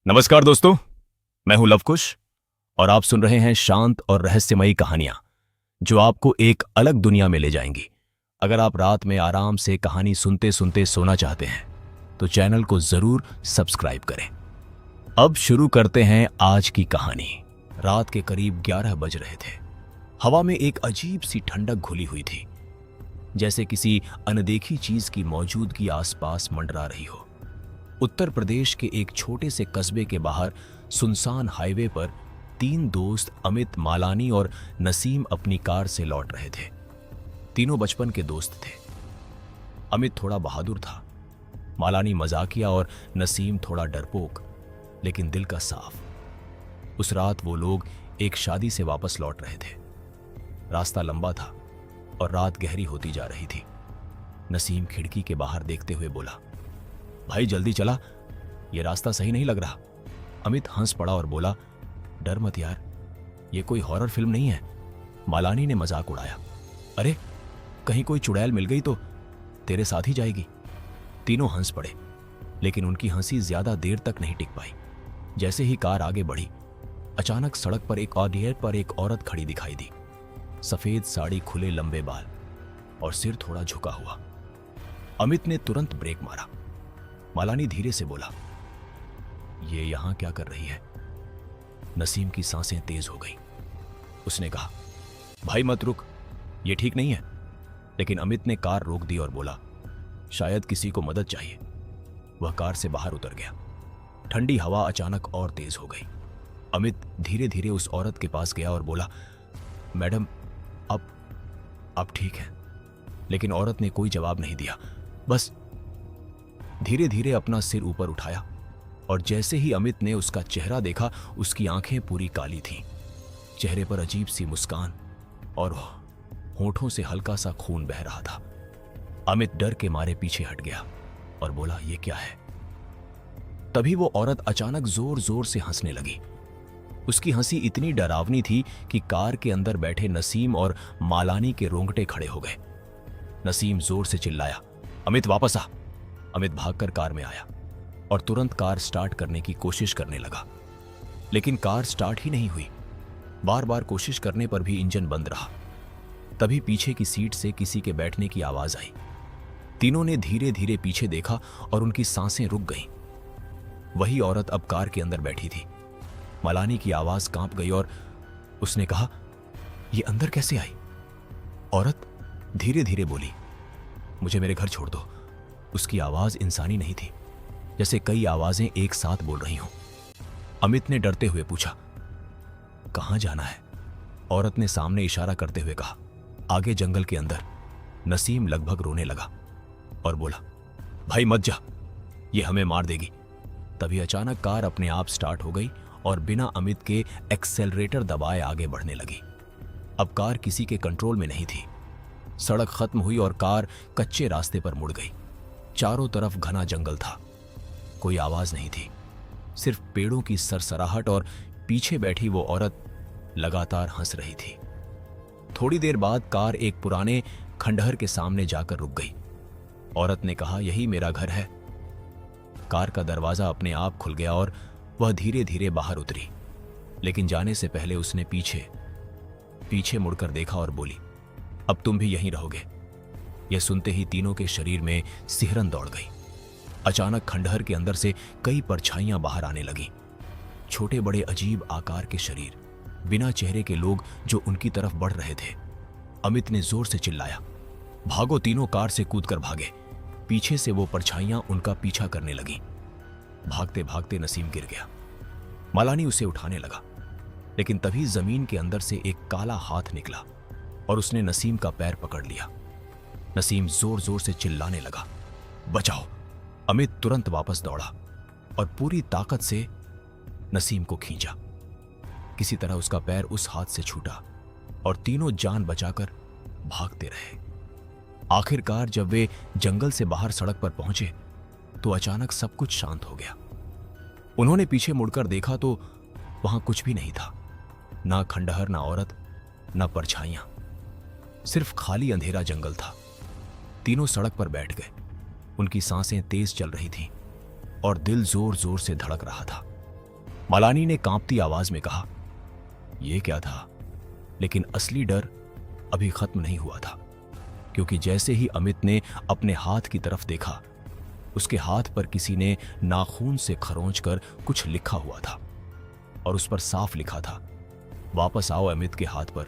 नमस्कार दोस्तों, मैं हूं लवकुश और आप सुन रहे हैं शांत और रहस्यमयी कहानियां जो आपको एक अलग दुनिया में ले जाएंगी। अगर आप रात में आराम से कहानी सुनते सुनते सोना चाहते हैं तो चैनल को जरूर सब्सक्राइब करें। अब शुरू करते हैं आज की कहानी। रात के करीब 11 बज रहे थे। हवा में एक अजीब सी ठंडक घुली हुई थी, जैसे किसी अनदेखी चीज की मौजूदगी आसपास मंडरा रही हो। उत्तर प्रदेश के एक छोटे से कस्बे के बाहर सुनसान हाईवे पर 3 दोस्त अमित, मालानी और नसीम अपनी कार से लौट रहे थे। तीनों बचपन के दोस्त थे। अमित थोड़ा बहादुर था, मालानी मजाकिया और नसीम थोड़ा डरपोक, लेकिन दिल का साफ। उस रात वो लोग एक शादी से वापस लौट रहे थे। रास्ता लंबा था और रात गहरी होती जा रही थी। नसीम खिड़की के बाहर देखते हुए बोला, भाई जल्दी चला, ये रास्ता सही नहीं लग रहा। अमित हंस पड़ा और बोला, डर मत यार, ये कोई हॉरर फिल्म नहीं है। मालानी ने मजाक उड़ाया, अरे कहीं कोई चुड़ैल मिल गई तो तेरे साथ ही जाएगी। तीनों हंस पड़े, लेकिन उनकी हंसी ज्यादा देर तक नहीं टिक पाई। जैसे ही कार आगे बढ़ी, अचानक सड़क पर एक औरत खड़ी दिखाई दी। सफेद साड़ी, खुले लंबे बाल और सिर थोड़ा झुका हुआ। अमित ने तुरंत ब्रेक मारा। मालानी धीरे से बोला, ये यहां क्या कर रही है? नसीम की सांसें तेज हो गईं। उसने कहा, भाई मत रुक, ये ठीक नहीं है। लेकिन अमित ने कार रोक दी और बोला, शायद किसी को मदद चाहिए। वह कार से बाहर उतर गया। ठंडी हवा अचानक और तेज हो गई। अमित धीरे धीरे उस औरत के पास गया और बोला, मैडम अब ठीक है। लेकिन औरत ने कोई जवाब नहीं दिया, बस धीरे धीरे अपना सिर ऊपर उठाया। और जैसे ही अमित ने उसका चेहरा देखा, उसकी आंखें पूरी काली थीं। चेहरे पर अजीब सी मुस्कान और होठों से हल्का सा खून बह रहा था। अमित डर के मारे पीछे हट गया और बोला, ये क्या है? तभी वो औरत अचानक जोर जोर से हंसने लगी। उसकी हंसी इतनी डरावनी थी कि कार के अंदर बैठे नसीम और मालानी के रोंगटे खड़े हो गए। नसीम जोर से चिल्लाया, अमित वापस आ। अमित भागकर कार में आया और तुरंत कार स्टार्ट करने की कोशिश करने लगा, लेकिन कार स्टार्ट ही नहीं हुई। बार बार कोशिश करने पर भी इंजन बंद रहा। तभी पीछे की सीट से किसी के बैठने की आवाज आई। तीनों ने धीरे धीरे पीछे देखा और उनकी सांसें रुक गईं। वही औरत अब कार के अंदर बैठी थी। मालानी की आवाज कांप गई और उसने कहा, ये अंदर कैसे आई? औरत धीरे धीरे बोली, मुझे मेरे घर छोड़ दो। उसकी आवाज इंसानी नहीं थी, जैसे कई आवाजें एक साथ बोल रही हों। अमित ने डरते हुए पूछा, कहां जाना है? औरत ने सामने इशारा करते हुए कहा, आगे जंगल के अंदर। नसीम लगभग रोने लगा और बोला, भाई मत जा, ये हमें मार देगी। तभी अचानक कार अपने आप स्टार्ट हो गई और बिना अमित के एक्सेलरेटर दबाए आगे बढ़ने लगी। अब कार किसी के कंट्रोल में नहीं थी। सड़क खत्म हुई और कार कच्चे रास्ते पर मुड़ गई। चारों तरफ घना जंगल था। कोई आवाज नहीं थी, सिर्फ पेड़ों की सरसराहट और पीछे बैठी वो औरत लगातार हंस रही थी। थोड़ी देर बाद कार एक पुराने खंडहर के सामने जाकर रुक गई। औरत ने कहा, यही मेरा घर है। कार का दरवाजा अपने आप खुल गया और वह धीरे धीरे बाहर उतरी, लेकिन जाने से पहले उसने पीछे मुड़कर देखा और बोली, अब तुम भी यहीं रहोगे। यह सुनते ही तीनों के शरीर में सिहरन दौड़ गई। अचानक खंडहर के अंदर से कई परछाइयां बाहर आने लगीं। छोटे बड़े अजीब आकार के शरीर, बिना चेहरे के लोग जो उनकी तरफ बढ़ रहे थे। अमित ने जोर से चिल्लाया, भागो! तीनों कार से कूदकर भागे। पीछे से वो परछाइयां उनका पीछा करने लगीं। भागते भागते नसीम गिर गया। मालानी उसे उठाने लगा, लेकिन तभी जमीन के अंदर से एक काला हाथ निकला और उसने नसीम का पैर पकड़ लिया। नसीम जोर जोर से चिल्लाने लगा, बचाओ! अमित तुरंत वापस दौड़ा और पूरी ताकत से नसीम को खींचा। किसी तरह उसका पैर उस हाथ से छूटा और तीनों जान बचाकर भागते रहे। आखिरकार जब वे जंगल से बाहर सड़क पर पहुंचे तो अचानक सब कुछ शांत हो गया। उन्होंने पीछे मुड़कर देखा तो वहां कुछ भी नहीं था। ना खंडहर, ना औरत, ना परछाइयां, सिर्फ खाली अंधेरा जंगल था। तीनों सड़क पर बैठ गए। उनकी सांसें तेज चल रही थीं और दिल जोर जोर से धड़क रहा था। मालानी ने कांपती आवाज में कहा। यह क्या था? लेकिन असली डर अभी खत्म नहीं हुआ था, क्योंकि जैसे ही अमित ने अपने हाथ की तरफ देखा, उसके हाथ पर किसी ने नाखून से खरोंच कर कुछ लिखा हुआ था और उस पर साफ लिखा था, वापस आओ। अमित के हाथ पर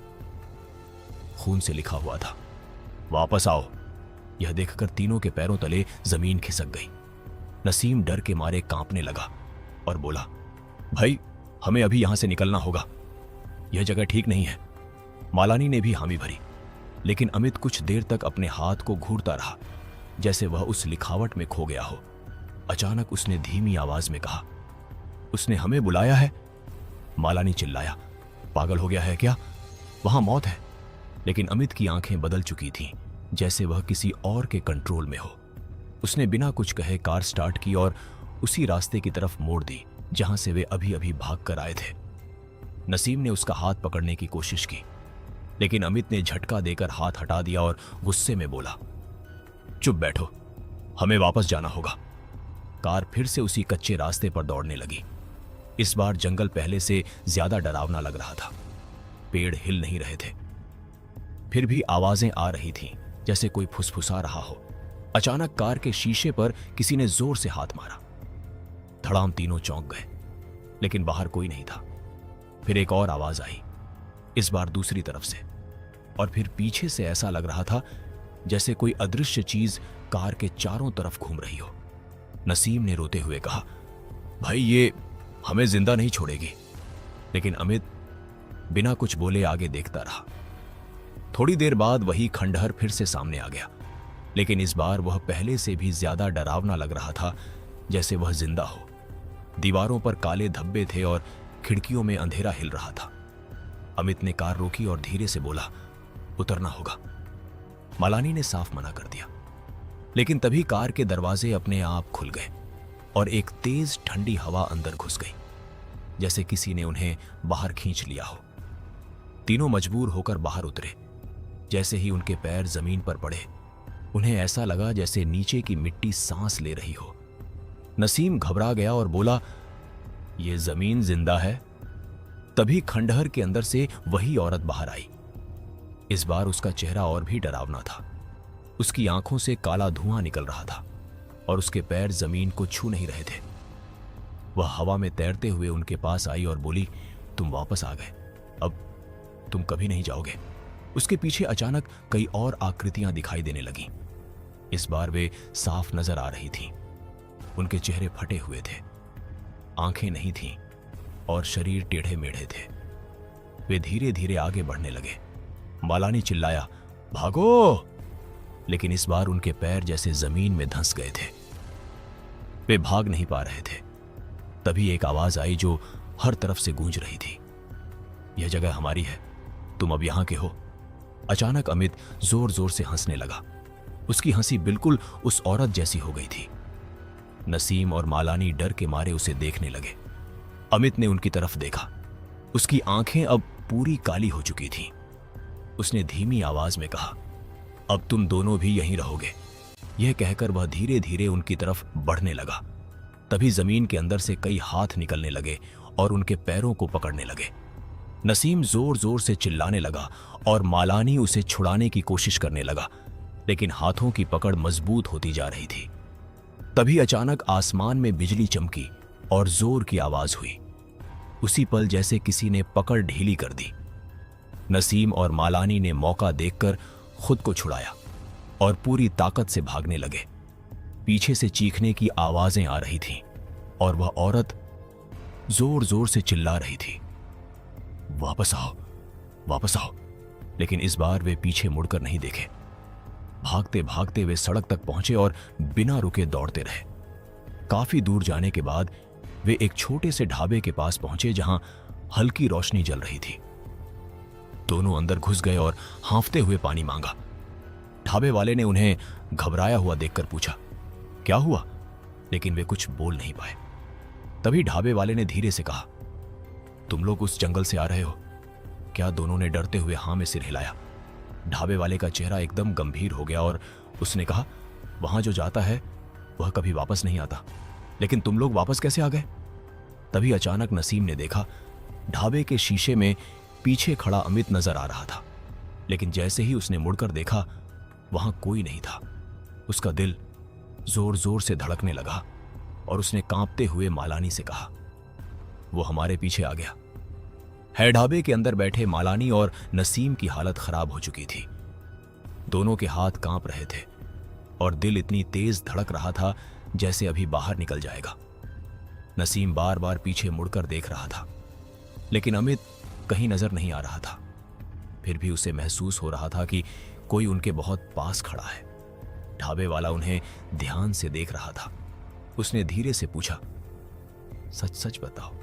खून से लिखा हुआ था, वापस आओ। यह देखकर तीनों के पैरों तले जमीन खिसक गई। नसीम डर के मारे कांपने लगा और बोला, भाई हमें अभी यहां से निकलना होगा, यह जगह ठीक नहीं है। मालानी ने भी हामी भरी, लेकिन अमित कुछ देर तक अपने हाथ को घूरता रहा, जैसे वह उस लिखावट में खो गया हो। अचानक उसने धीमी आवाज में कहा, उसने हमें बुलाया है। मालानी चिल्लाया, पागल हो गया है क्या? वहां मौत है। लेकिन अमित की आंखें बदल चुकी थीं, जैसे वह किसी और के कंट्रोल में हो। उसने बिना कुछ कहे कार स्टार्ट की और उसी रास्ते की तरफ मोड़ दी जहां से वे अभी अभी भाग कर आए थे। नसीम ने उसका हाथ पकड़ने की कोशिश की, लेकिन अमित ने झटका देकर हाथ हटा दिया और गुस्से में बोला, चुप बैठो, हमें वापस जाना होगा। कार फिर से उसी कच्चे रास्ते पर दौड़ने लगी। इस बार जंगल पहले से ज्यादा डरावना लग रहा था। पेड़ हिल नहीं रहे थे, फिर भी आवाजें आ रही थीं, जैसे कोई फुसफुसा रहा हो। अचानक कार के शीशे पर किसी ने जोर से हाथ मारा। धड़ाम तीनों चौंक गए, लेकिन बाहर कोई नहीं था। फिर एक और आवाज आई, इस बार दूसरी तरफ से, और फिर पीछे से ऐसा लग रहा था जैसे कोई अदृश्य चीज कार के चारों तरफ घूम रही हो। नसीम ने रोते हुए कहा, भाई ये हमें जिंदा नहीं छोड़ेगी। लेकिन अमित बिना कुछ बोले आगे देखता रहा। थोड़ी देर बाद वही खंडहर फिर से सामने आ गया, लेकिन इस बार वह पहले से भी ज्यादा डरावना लग रहा था, जैसे वह जिंदा हो। दीवारों पर काले धब्बे थे और खिड़कियों में अंधेरा हिल रहा था। अमित ने कार रोकी और धीरे से बोला, उतरना होगा। मालानी ने साफ मना कर दिया, लेकिन तभी कार के दरवाजे अपने आप खुल गए और एक तेज ठंडी हवा अंदर घुस गई, जैसे किसी ने उन्हें बाहर खींच लिया हो। तीनों मजबूर होकर बाहर उतरे। जैसे ही उनके पैर जमीन पर पड़े, उन्हें ऐसा लगा जैसे नीचे की मिट्टी सांस ले रही हो। नसीम घबरा गया और बोला, यह जमीन जिंदा है। तभी खंडहर के अंदर से वही औरत बाहर आई। इस बार उसका चेहरा और भी डरावना था। उसकी आंखों से काला धुआं निकल रहा था और उसके पैर जमीन को छू नहीं रहे थे। वह हवा में तैरते हुए उनके पास आई और बोली, तुम वापस आ गए, अब तुम कभी नहीं जाओगे। उसके पीछे अचानक कई और आकृतियां दिखाई देने लगीं। इस बार वे साफ नजर आ रही थीं। उनके चेहरे फटे हुए थे, आंखें नहीं थीं और शरीर टेढ़े मेढ़े थे। वे धीरे धीरे आगे बढ़ने लगे। मालानी चिल्लाया, भागो! लेकिन इस बार उनके पैर जैसे जमीन में धंस गए थे। वे भाग नहीं पा रहे थे। तभी एक आवाज आई जो हर तरफ से गूंज रही थी, यह जगह हमारी है, तुम अब यहां के हो। अचानक अमित जोर जोर से हंसने लगा। उसकी हंसी बिल्कुल उस औरत जैसी हो गई थी। नसीम और मालानी डर के मारे उसे देखने लगे। अमित ने उनकी तरफ देखा। उसकी आंखें अब पूरी काली हो चुकी थीं। उसने धीमी आवाज में कहा, अब तुम दोनों भी यहीं रहोगे। यह कहकर वह धीरे धीरे उनकी तरफ बढ़ने लगा। तभी जमीन के अंदर से कई हाथ निकलने लगे और उनके पैरों को पकड़ने लगे। नसीम जोर जोर से चिल्लाने लगा और मालानी उसे छुड़ाने की कोशिश करने लगा, लेकिन हाथों की पकड़ मजबूत होती जा रही थी। तभी अचानक आसमान में बिजली चमकी और जोर की आवाज हुई। उसी पल जैसे किसी ने पकड़ ढीली कर दी। नसीम और मालानी ने मौका देखकर खुद को छुड़ाया और पूरी ताकत से भागने लगे। पीछे से चीखने की आवाजें आ रही थीं और वह औरत जोर जोर से चिल्ला रही थी, वापस आओ, वापस आओ। लेकिन इस बार वे पीछे मुड़कर नहीं देखे। भागते भागते वे सड़क तक पहुंचे और बिना रुके दौड़ते रहे। काफी दूर जाने के बाद वे एक छोटे से ढाबे के पास पहुंचे जहां हल्की रोशनी जल रही थी। दोनों अंदर घुस गए और हांफते हुए पानी मांगा। ढाबे वाले ने उन्हें घबराया हुआ देखकर पूछा, क्या हुआ? लेकिन वे कुछ बोल नहीं पाए। तभी ढाबे वाले ने धीरे से कहा, तुम लोग उस जंगल से आ रहे हो क्या? दोनों ने डरते हुए हां में सिर हिलाया। ढाबे वाले का चेहरा एकदम गंभीर हो गया और उसने कहा, वहां जो जाता है वह कभी वापस नहीं आता। लेकिन तुम लोग वापस कैसे आ गए? तभी अचानक नसीम ने देखा ढाबे के शीशे में पीछे खड़ा अमित नजर आ रहा था। लेकिन जैसे ही उसने मुड़कर देखा वहां कोई नहीं था। उसका दिल जोर जोर से धड़कने लगा और उसने कांपते हुए मालानी से कहा, वो हमारे पीछे आ गया है। ढाबे के अंदर बैठे मालानी और नसीम की हालत खराब हो चुकी थी। दोनों के हाथ कांप रहे थे और दिल इतनी तेज धड़क रहा था जैसे अभी बाहर निकल जाएगा। नसीम बार बार पीछे मुड़कर देख रहा था, लेकिन अमित कहीं नजर नहीं आ रहा था। फिर भी उसे महसूस हो रहा था कि कोई उनके बहुत पास खड़ा है। ढाबे वाला उन्हें ध्यान से देख रहा था। उसने धीरे से पूछा, सच सच बताओ,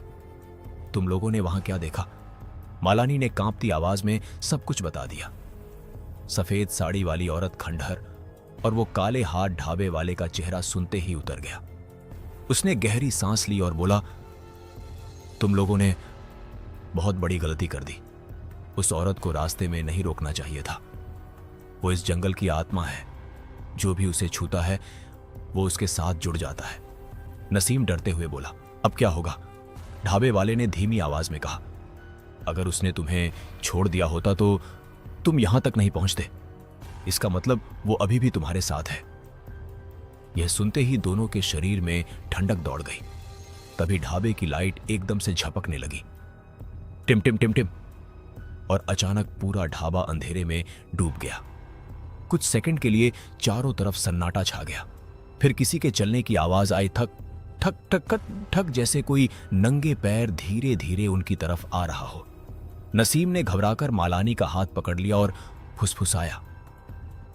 तुम लोगों ने वहां क्या देखा? मालानी ने कांपती आवाज में सब कुछ बता दिया। सफेद साड़ी वाली औरत खंडहर और वो काले हाथ ढाबे वाले का चेहरा सुनते ही उतर गया। उसने गहरी सांस ली और बोला, तुम लोगों ने बहुत बड़ी गलती कर दी। उस औरत को रास्ते में नहीं रोकना चाहिए था। वो इस जंगल की आत्मा है। जो भी उसे छूता है वो उसके साथ जुड़ जाता है। नसीम डरते हुए बोला, अब क्या होगा? ढाबे वाले ने धीमी आवाज में कहा, अगर उसने तुम्हें छोड़ दिया होता तो तुम यहां तक नहीं पहुंचते। इसका मतलब वो अभी भी तुम्हारे साथ है। यह सुनते ही दोनों के शरीर में ठंडक दौड़ गई। तभी ढाबे की लाइट एकदम से झपकने लगी, टिम टिम टिम टिम, और अचानक पूरा ढाबा अंधेरे में डूब गया। कुछ सेकंड के लिए चारों तरफ सन्नाटा छा गया। फिर किसी के चलने की आवाज आई, ठक ठक ठक ठक, जैसे कोई नंगे पैर धीरे धीरे उनकी तरफ आ रहा हो। नसीम ने घबराकर मालानी का हाथ पकड़ लिया और फुसफुसाया,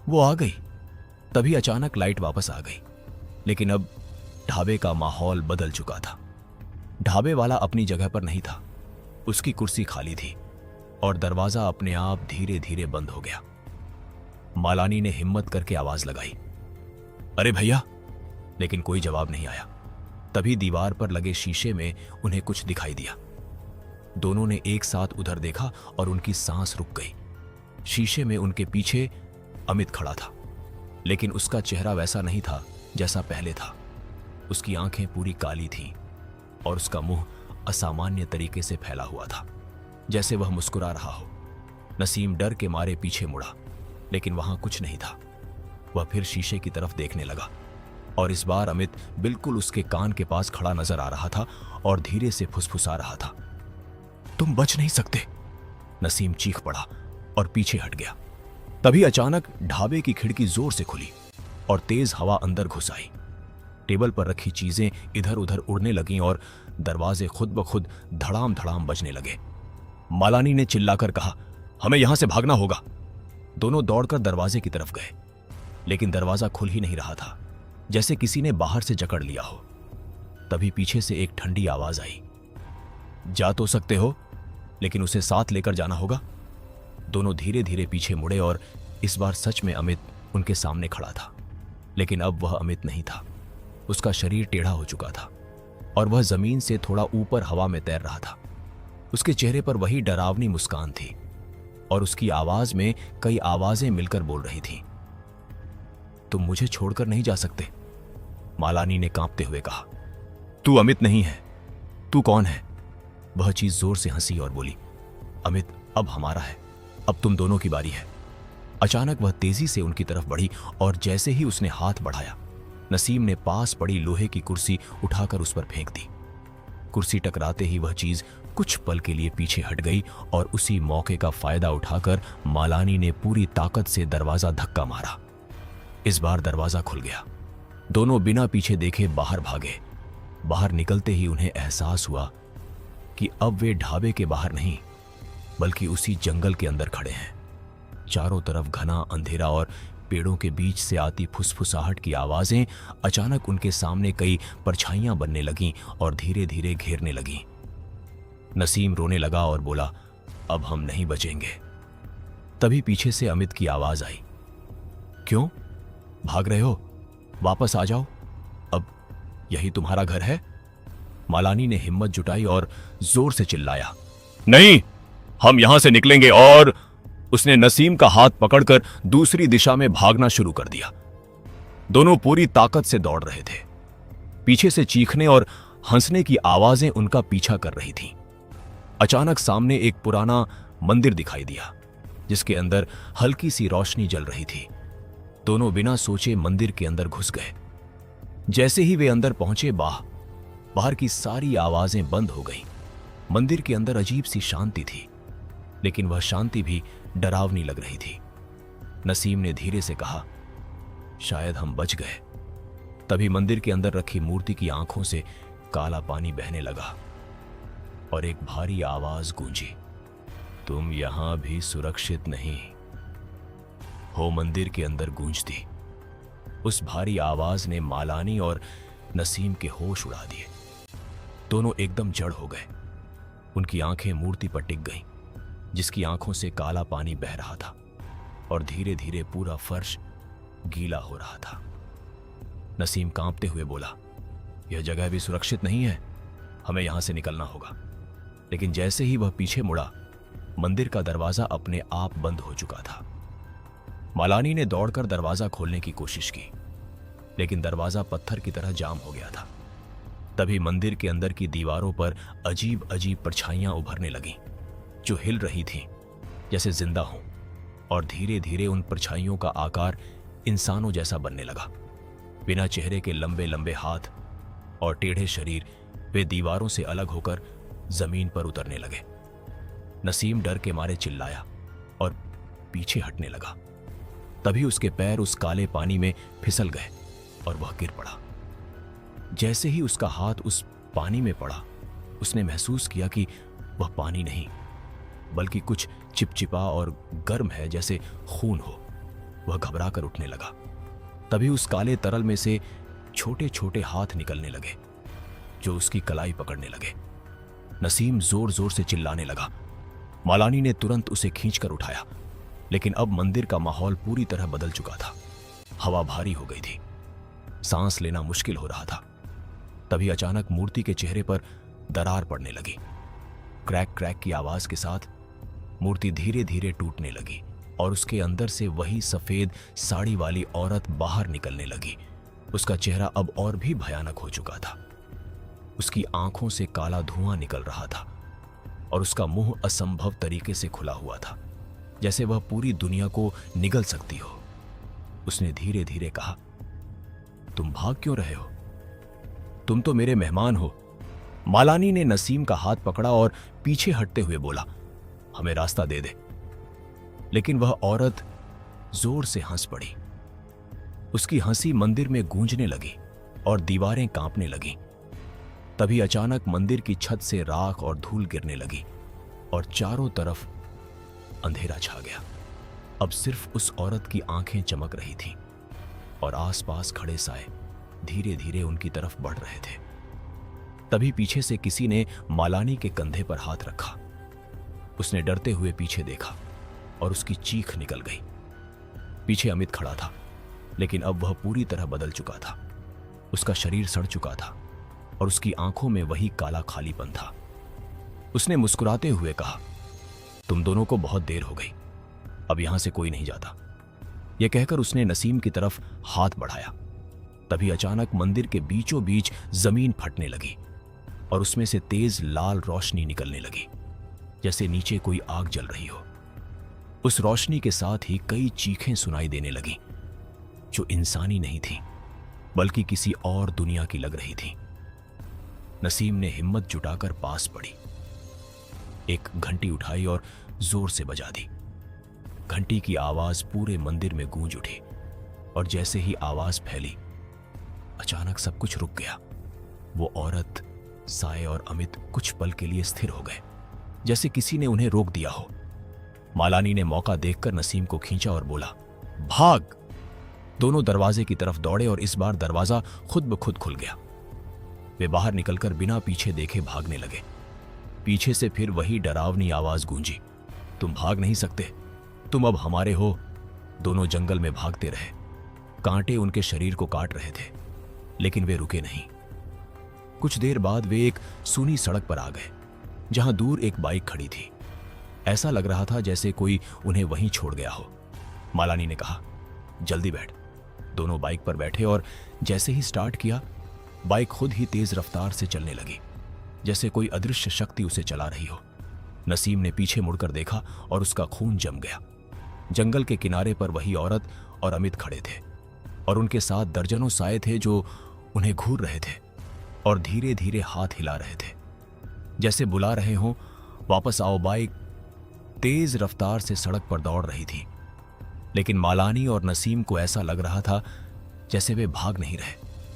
वो आ गई। तभी अचानक लाइट वापस आ गई, लेकिन अब ढाबे का माहौल बदल चुका था। ढाबे वाला अपनी जगह पर नहीं था। उसकी कुर्सी खाली थी और दरवाजा अपने आप धीरे धीरे बंद हो गया। मालानी ने हिम्मत करके आवाज लगाई, अरे भैया, लेकिन कोई जवाब नहीं आया। तभी दीवार पर लगे शीशे में उन्हें कुछ दिखाई दिया। दोनों ने एक साथ उधर देखा और उनकी सांस रुक गई। शीशे में उनके पीछे अमित खड़ा था, लेकिन उसका चेहरा वैसा नहीं था जैसा पहले था। उसकी आंखें पूरी काली थीं और उसका मुंह असामान्य तरीके से फैला हुआ था, जैसे वह मुस्कुरा रहा हो। नसीम डर के मारे पीछे मुड़ा, लेकिन वहां कुछ नहीं था। वह फिर शीशे की तरफ देखने लगा और इस बार अमित बिल्कुल उसके कान के पास खड़ा नजर आ रहा था और धीरे से फुसफुसा रहा था, तुम बच नहीं सकते। नसीम चीख पड़ा और पीछे हट गया। तभी अचानक ढाबे की खिड़की जोर से खुली और तेज हवा अंदर घुस आई। टेबल पर रखी चीजें इधर उधर उड़ने लगीं और दरवाजे खुद ब खुद धड़ाम धड़ाम बजने लगे। मालानी ने चिल्लाकर कहा, हमें यहां से भागना होगा। दोनों दौड़कर दरवाजे की तरफ गए, लेकिन दरवाजा खुल ही नहीं रहा था, जैसे किसी ने बाहर से जकड़ लिया हो। तभी पीछे से एक ठंडी आवाज आई, जा तो सकते हो, लेकिन उसे साथ लेकर जाना होगा। दोनों धीरे धीरे पीछे मुड़े और इस बार सच में अमित उनके सामने खड़ा था। लेकिन अब वह अमित नहीं था। उसका शरीर टेढ़ा हो चुका था और वह जमीन से थोड़ा ऊपर हवा में तैर रहा था। उसके चेहरे पर वही डरावनी मुस्कान थी और उसकी आवाज में कई आवाजें मिलकर बोल रही थीं। तुम मुझे छोड़कर नहीं जा सकते, मालानी ने कांपते हुए कहा। तू अमित नहीं है, तू कौन है? वह चीज जोर से हंसी और बोली, अमित अब हमारा है, अब तुम दोनों की बारी है। अचानक वह तेजी से उनकी तरफ बढ़ी और जैसे ही उसने हाथ बढ़ाया, नसीम ने पास पड़ी लोहे की कुर्सी उठाकर उस पर फेंक दी। कुर्सी टकराते ही वह चीज कुछ पल के लिए पीछे हट गई और उसी मौके का फायदा उठाकर मालानी ने पूरी ताकत से दरवाजा धक्का मारा। इस बार दरवाजा खुल गया। दोनों बिना पीछे देखे बाहर भागे। बाहर निकलते ही उन्हें एहसास हुआ कि अब वे ढाबे के बाहर नहीं, बल्कि उसी जंगल के अंदर खड़े हैं। चारों तरफ घना अंधेरा और पेड़ों के बीच से आती फुसफुसाहट की आवाजें अचानक उनके सामने कई परछाइयां बनने लगीं और धीरे धीरे घेरने लगीं। नसीम रोने लगा और बोला, अब हम नहीं बचेंगे। तभी पीछे से अमित की आवाज आई, क्यों भाग रहे हो? वापस आ जाओ, अब यही तुम्हारा घर है। मालानी ने हिम्मत जुटाई और जोर से चिल्लाया, नहीं, हम यहां से निकलेंगे। और उसने नसीम का हाथ पकड़कर दूसरी दिशा में भागना शुरू कर दिया। दोनों पूरी ताकत से दौड़ रहे थे। पीछे से चीखने और हंसने की आवाजें उनका पीछा कर रही थीं। अचानक सामने एक पुराना मंदिर दिखाई दिया, जिसके अंदर हल्की सी रोशनी जल रही थी। दोनों बिना सोचे मंदिर के अंदर घुस गए। जैसे ही वे अंदर पहुंचे, बाहर की सारी आवाजें बंद हो गईं। मंदिर के अंदर अजीब सी शांति थी, लेकिन वह शांति भी डरावनी लग रही थी। नसीम ने धीरे से कहा, शायद हम बच गए। तभी मंदिर के अंदर रखी मूर्ति की आंखों से काला पानी बहने लगा और एक भारी आवाज गूंजी, तुम यहां भी सुरक्षित नहीं हो। मंदिर के अंदर गूंजती उस भारी आवाज ने मालानी और नसीम के होश उड़ा दिए। दोनों एकदम जड़ हो गए। उनकी आंखें मूर्ति पर टिक गईं, जिसकी आंखों से काला पानी बह रहा था और धीरे धीरे पूरा फर्श गीला हो रहा था। नसीम कांपते हुए बोला, यह जगह भी सुरक्षित नहीं है, हमें यहां से निकलना होगा। लेकिन जैसे ही वह पीछे मुड़ा, मंदिर का दरवाजा अपने आप बंद हो चुका था। मालानी ने दौड़कर दरवाजा खोलने की कोशिश की, लेकिन दरवाजा पत्थर की तरह जाम हो गया था। तभी मंदिर के अंदर की दीवारों पर अजीब अजीब परछाइयां उभरने लगीं, जो हिल रही थीं जैसे जिंदा हों, और धीरे धीरे उन परछाइयों का आकार इंसानों जैसा बनने लगा। बिना चेहरे के लंबे लंबे हाथ और टेढ़े शरीर वे दीवारों से अलग होकर जमीन पर उतरने लगे। नसीम डर के मारे चिल्लाया और पीछे हटने लगा। तभी उसके पैर उस काले पानी में फिसल गए और वह गिर पड़ा। जैसे ही उसका हाथ उस पानी में पड़ा, उसने महसूस किया कि वह पानी नहीं, बल्कि कुछ चिपचिपा और गर्म है, जैसे खून हो। वह घबराकर उठने लगा। तभी उस काले तरल में से छोटे छोटे हाथ निकलने लगे, जो उसकी कलाई पकड़ने लगे। नसीम जोर जोर से चिल्लाने लगा। मालानी ने तुरंत उसे खींचकर उठाया, लेकिन अब मंदिर का माहौल पूरी तरह बदल चुका था। हवा भारी हो गई थी, सांस लेना मुश्किल हो रहा था। तभी अचानक मूर्ति के चेहरे पर दरार पड़ने लगी। क्रैक क्रैक की आवाज के साथ मूर्ति धीरे धीरे टूटने लगी और उसके अंदर से वही सफेद साड़ी वाली औरत बाहर निकलने लगी। उसका चेहरा अब और भी भयानक हो चुका था। उसकी आंखों से काला धुआं निकल रहा था और उसका मुंह असंभव तरीके से खुला हुआ था, जैसे वह पूरी दुनिया को निगल सकती हो। उसने धीरे धीरे कहा, तुम भाग क्यों रहे हो? तुम तो मेरे मेहमान हो। मालानी ने नसीम का हाथ पकड़ा और पीछे हटते हुए बोला, हमें रास्ता दे दे। लेकिन वह औरत जोर से हंस पड़ी। उसकी हंसी मंदिर में गूंजने लगी और दीवारें कांपने लगीं। तभी अचानक मंदिर की छत से राख और धूल गिरने लगी और चारों तरफ अंधेरा छा गया। अब सिर्फ उस औरत की आंखें चमक रही थीं और आसपास खड़े साए धीरे धीरे उनकी तरफ बढ़ रहे थे। तभी पीछे से किसी ने मालानी के कंधे पर हाथ रखा। उसने डरते हुए पीछे देखा और उसकी चीख निकल गई। पीछे अमित खड़ा था, लेकिन अब वह पूरी तरह बदल चुका था। उसका शरीर सड़ चुका था और उसकी आंखों में वही काला खालीपन था। उसने मुस्कुराते हुए कहा, तुम दोनों को बहुत देर हो गई, अब यहां से कोई नहीं जाता। यह कहकर उसने नसीम की तरफ हाथ बढ़ाया। तभी अचानक मंदिर के बीचों बीच जमीन फटने लगी और उसमें से तेज लाल रोशनी निकलने लगी, जैसे नीचे कोई आग जल रही हो। उस रोशनी के साथ ही कई चीखें सुनाई देने लगीं, जो इंसानी नहीं थी, बल्कि किसी और दुनिया की लग रही थी। नसीम ने हिम्मत जुटाकर पास पड़ी, एक घंटी उठाई और जोर से बजा दी। घंटी की आवाज पूरे मंदिर में गूंज उठी और जैसे ही आवाज फैली, अचानक सब कुछ रुक गया। वो औरत, साए और अमित कुछ पल के लिए स्थिर हो गए, जैसे किसी ने उन्हें रोक दिया हो। मालानी ने मौका देखकर नसीम को खींचा और बोला, भाग। दोनों दरवाजे की तरफ दौड़े और इस बार दरवाजा खुद ब खुद खुल गया। वे बाहर निकलकर बिना पीछे देखे भागने लगे। पीछे से फिर वही डरावनी आवाज गूंजी, तुम भाग नहीं सकते, तुम अब हमारे हो। दोनों जंगल में भागते रहे। कांटे उनके शरीर को काट रहे थे, लेकिन वे रुके नहीं। कुछ देर बाद वे एक सूनी सड़क पर आ गए, जहां दूर एक बाइक खड़ी थी। ऐसा लग रहा था जैसे कोई उन्हें वहीं छोड़ गया हो। मालानी ने कहा, जल्दी बैठ। दोनों बाइक पर बैठे और जैसे ही स्टार्ट किया, बाइक खुद ही तेज रफ्तार से चलने लगी, जैसे कोई अदृश्य शक्ति उसे चला रही हो। नसीम ने पीछे मुड़कर देखा और उसका खून जम गया। जंगल के किनारे पर वही औरत और अमित खड़े थे और उनके साथ दर्जनों साए थे जो उन्हें घूर रहे थे और धीरे धीरे हाथ हिला रहे थे, जैसे बुला रहे हों, वापस आओ। बाइक तेज रफ्तार से सड़क पर दौड़ रही थी, लेकिन मालानी और नसीम को ऐसा लग रहा था जैसे वे भाग नहीं रहे,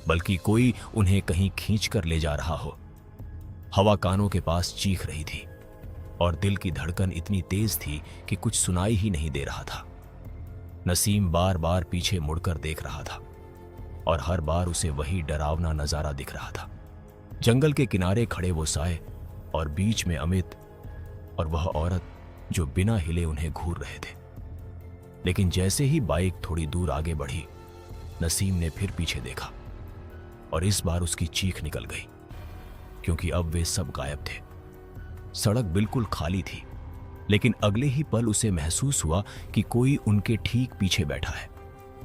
बल्कि कोई उन्हें कहीं खींचकर ले जा रहा हो। हवा कानों के पास चीख रही थी और दिल की धड़कन इतनी तेज थी कि कुछ सुनाई ही नहीं दे रहा था। नसीम बार बार पीछे मुड़कर देख रहा था और हर बार उसे वही डरावना नजारा दिख रहा था। जंगल के किनारे खड़े वो साए और बीच में अमित और वह औरत जो बिना हिले उन्हें घूर रहे थे। लेकिन जैसे ही बाइक थोड़ी दूर आगे बढ़ी, नसीम ने फिर पीछे देखा और इस बार उसकी चीख निकल गई, क्योंकि अब वे सब गायब थे। सड़क बिल्कुल खाली थी, लेकिन अगले ही पल उसे महसूस हुआ कि कोई उनके ठीक पीछे बैठा है।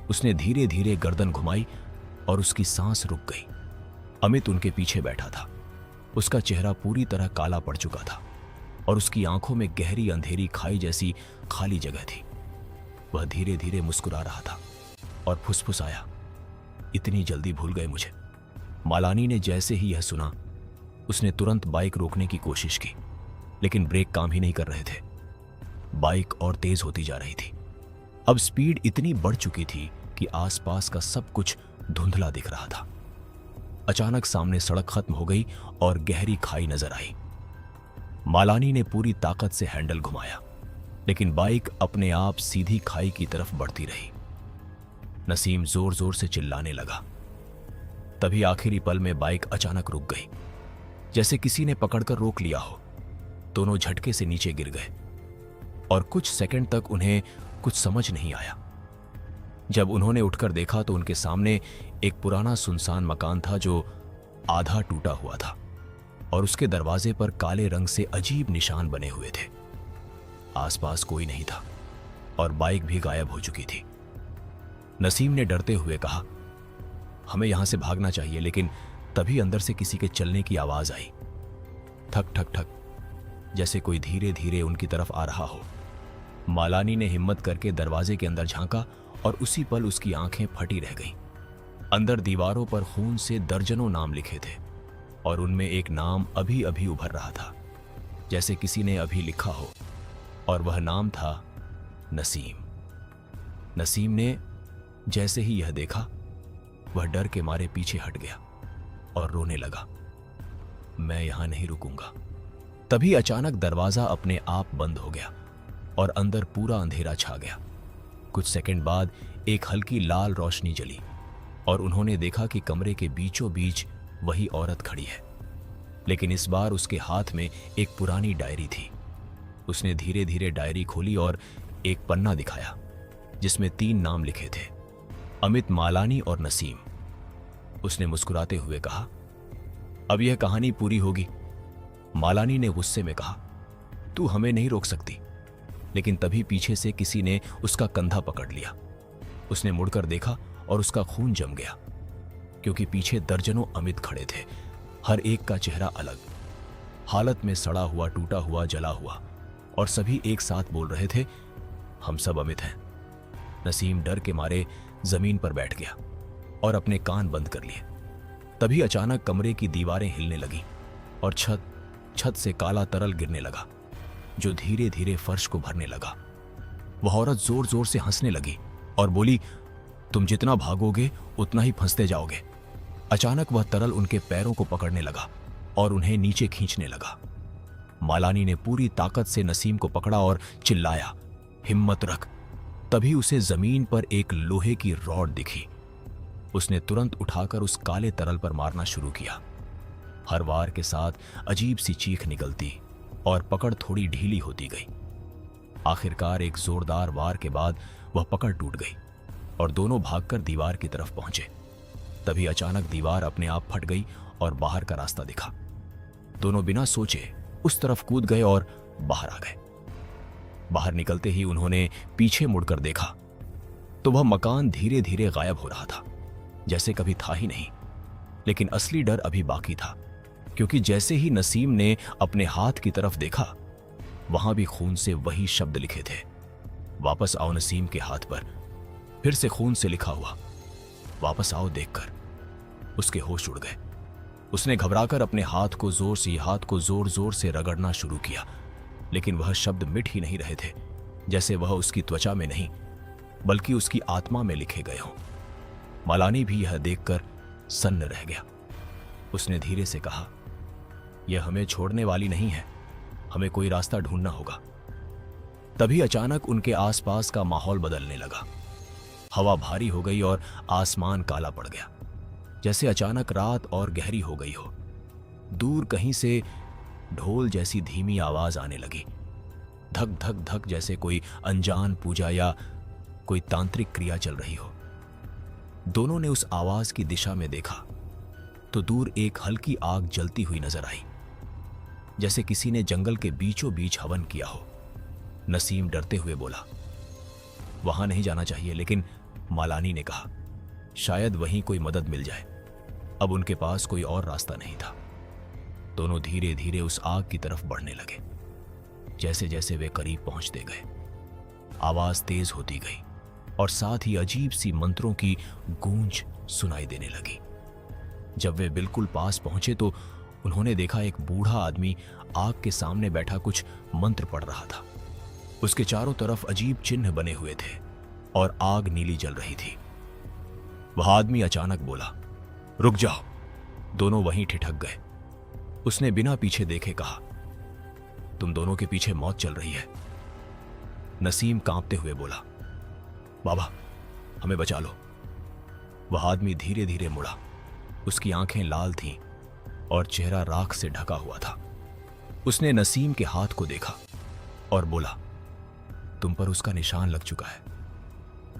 उसने धीरे धीरे गर्दन घुमाई और उसकी सांस रुक गई। अमित उनके पीछे बैठा था। उसका चेहरा पूरी तरह काला पड़ चुका था और उसकी आंखों में गहरी अंधेरी खाई जैसी खाली जगह थी। वह धीरे धीरे मुस्कुरा रहा था और फुसफुसाया, इतनी जल्दी भूल गए मुझे। मालानी ने जैसे ही यह सुना, उसने तुरंत बाइक रोकने की कोशिश की, लेकिन ब्रेक काम ही नहीं कर रहे थे। बाइक और तेज होती जा रही थी। अब स्पीड इतनी बढ़ चुकी थी कि आसपास का सब कुछ धुंधला दिख रहा था। अचानक सामने सड़क खत्म हो गई और गहरी खाई नजर आई। मालानी ने पूरी ताकत से हैंडल घुमाया, लेकिन बाइक अपने आप सीधी खाई की तरफ बढ़ती रही। नसीम जोर जोर से चिल्लाने लगा। तभी आखिरी पल में बाइक अचानक रुक गई, जैसे किसी ने पकड़कर रोक लिया हो। दोनों झटके से नीचे गिर गए और कुछ सेकंड तक उन्हें कुछ समझ नहीं आया। जब उन्होंने उठकर देखा तो उनके सामने एक पुराना सुनसान मकान था जो आधा टूटा हुआ था और उसके दरवाजे पर काले रंग से अजीब निशान बने हुए थे। आसपास कोई नहीं था और बाइक भी गायब हो चुकी थी। नसीम ने डरते हुए कहा, हमें यहां से भागना चाहिए। लेकिन तभी अंदर से किसी के चलने की आवाज आई, ठक ठक ठक, जैसे कोई धीरे धीरे उनकी तरफ आ रहा हो। मालानी ने हिम्मत करके दरवाजे के अंदर झांका और उसी पल उसकी आंखें फटी रह गईं। अंदर दीवारों पर खून से दर्जनों नाम लिखे थे और उनमें एक नाम अभी अभी उभर रहा था, जैसे किसी ने अभी लिखा हो, और वह नाम था नसीम। नसीम ने जैसे ही यह देखा, वह डर के मारे पीछे हट गया और रोने लगा, मैं यहां नहीं रुकूंगा। तभी अचानक दरवाजा अपने आप बंद हो गया और अंदर पूरा अंधेरा छा गया। कुछ सेकंड बाद एक हल्की लाल रोशनी जली और उन्होंने देखा कि कमरे के बीचों बीच वही औरत खड़ी है, लेकिन इस बार उसके हाथ में एक पुरानी डायरी थी। उसने धीरे धीरे डायरी खोली और एक पन्ना दिखाया जिसमें 3 नाम लिखे थे, अमित, मालानी और नसीम। उसने मुस्कुराते हुए कहा, अब यह कहानी पूरी होगी। मालानी ने गुस्से में कहा, तू हमें नहीं रोक सकती। लेकिन तभी पीछे से किसी ने उसका कंधा पकड़ लिया। उसने मुड़कर देखा और उसका खून जम गया, क्योंकि पीछे दर्जनों अमित खड़े थे, हर एक का चेहरा अलग हालत में, सड़ा हुआ, टूटा हुआ, जला हुआ, और सभी एक साथ बोल रहे थे, हम सब अमित हैं। नसीम डर के मारे जमीन पर बैठ गया और अपने कान बंद कर लिए। तभी अचानक कमरे की दीवारें हिलने लगी और छत से काला तरल गिरने लगा, जो धीरे धीरे फर्श को भरने लगा। वह औरत जोर जोर से हंसने लगी और बोली, तुम जितना भागोगे उतना ही फंसते जाओगे। अचानक वह तरल उनके पैरों को पकड़ने लगा और उन्हें नीचे खींचने लगा। मालानी ने पूरी ताकत से नसीम को पकड़ा और चिल्लाया, हिम्मत रख। तभी उसे जमीन पर एक लोहे की रॉड दिखी। उसने तुरंत उठाकर उस काले तरल पर मारना शुरू किया। हर वार के साथ अजीब सी चीख निकलती और पकड़ थोड़ी ढीली होती गई। आखिरकार एक जोरदार वार के बाद वह पकड़ टूट गई और दोनों भागकर दीवार की तरफ पहुंचे। तभी अचानक दीवार अपने आप फट गई और बाहर का रास्ता दिखा। दोनों बिना सोचे उस तरफ कूद गए और बाहर आ गए। बाहर निकलते ही उन्होंने पीछे मुड़कर देखा तो वह मकान धीरे धीरे गायब हो रहा था, जैसे कभी था ही नहीं। लेकिन असली डर अभी बाकी था, क्योंकि जैसे ही नसीम ने अपने हाथ की तरफ देखा, वहां भी खून से वही शब्द लिखे थे। वापस आओ नसीम के हाथ पर फिर से खून से लिखा हुआ। वापस आओ देखकर उसके होश उड़ गए। उसने घबराकर अपने हाथ को जोर जोर से रगड़ना शुरू किया, लेकिन वह शब्द मिट ही नहीं रहे थे, जैसे वह उसकी त्वचा में नहीं बल्कि उसकी आत्मा में लिखे गए हों। मालानी भी यह देखकर सन्न रह गया। उसने धीरे से कहा, यह हमें छोड़ने वाली नहीं है, हमें कोई रास्ता ढूंढना होगा। तभी अचानक उनके आसपास का माहौल बदलने लगा। हवा भारी हो गई और आसमान काला पड़ गया, जैसे अचानक रात और गहरी हो गई हो। दूर कहीं से ढोल जैसी धीमी आवाज आने लगी, धक धक धक, जैसे कोई अनजान पूजा या कोई तांत्रिक क्रिया चल रही हो। दोनों ने उस आवाज की दिशा में देखा तो दूर एक हल्की आग जलती हुई नजर आई, जैसे किसी ने जंगल के बीचों बीच हवन किया हो। नसीम डरते हुए बोला, वहां नहीं जाना चाहिए, लेकिन मालानी ने कहा, शायद वहीं कोई मदद मिल जाए। अब उनके पास कोई और रास्ता नहीं था। दोनों धीरे धीरे उस आग की तरफ बढ़ने लगे। जैसे जैसे वे करीब पहुंचते गए, आवाज तेज होती गई और साथ ही अजीब सी मंत्रों की गूंज सुनाई देने लगी। जब वे बिल्कुल पास पहुंचे तो उन्होंने देखा एक बूढ़ा आदमी आग के सामने बैठा कुछ मंत्र पढ़ रहा था। उसके चारों तरफ अजीब चिन्ह बने हुए थे और आग नीली जल रही थी। वह आदमी अचानक बोला, रुक जाओ। दोनों वहीं ठिठक गए। उसने बिना पीछे देखे कहा, तुम दोनों के पीछे मौत चल रही है। नसीम कांपते हुए बोला, बाबा हमें बचा लो। वह आदमी धीरे धीरे मुड़ा। उसकी आंखें लाल थीं और चेहरा राख से ढका हुआ था। उसने नसीम के हाथ को देखा और बोला, तुम पर उसका निशान लग चुका है,